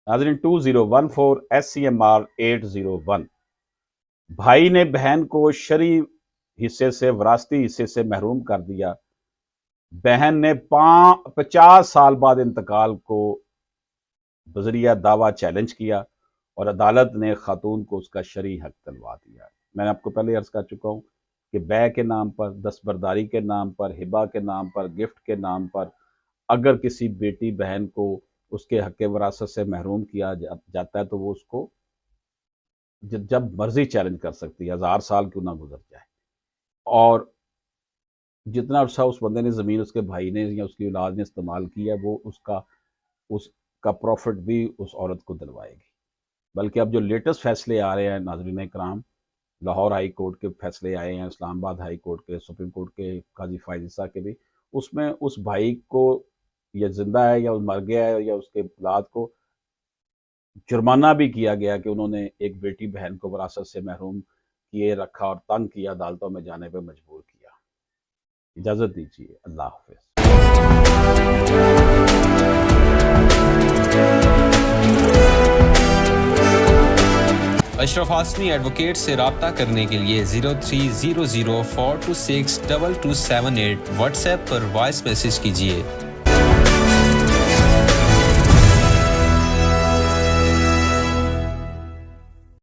ناظرین 2014 SCMR 801 بھائی نے بہن کو شرعی حصے سے وراثتی حصے سے محروم کر دیا. بہن نے 50 سال بعد انتقال کو بذریعہ دعویٰ چیلنج کیا اور عدالت نے خاتون کو اس کا شرعی حق دلوا دیا. میں نے آپ کو پہلے عرض کر چکا ہوں کہ بیع کے نام پر، دستبرداری کے نام پر، ہبہ کے نام پر، گفٹ کے نام پر اگر کسی بیٹی بہن کو اس کے حق وراثت سے محروم کیا جاتا ہے تو وہ اس کو جب مرضی چیلنج کر سکتی ہے، 1000 سال کیوں نہ گزر جائے. اور جتنا عرصہ اس بندے نے زمین اس کے بھائی نے یا اس کی اولاد نے استعمال کیا ہے وہ اس کا پروفٹ بھی اس عورت کو دلوائے گی. بلکہ اب جو لیٹسٹ فیصلے آ رہے ہیں ناظرین اکرام، لاہور ہائی کورٹ کے فیصلے آئے ہیں، اسلام آباد ہائی کورٹ کے، سپریم کورٹ کے، قاضی فائز عیسیٰ کے بھی، اس میں اس بھائی کو یا زندہ ہے یا مر گیا ہے یا اس کے اولاد کو جرمانہ بھی کیا گیا کہ انہوں نے ایک بیٹی بہن کو وراثت سے محروم کیے رکھا اور تنگ کیا، عدالتوں میں جانے پہ مجبور کیا. اجازت دیجیے، اللہ حافظ. اشرف ہاشمی ایڈوکیٹ سے رابطہ کرنے کے لیے 030042622778 واٹس ایپ پر وائس میسج کیجیے.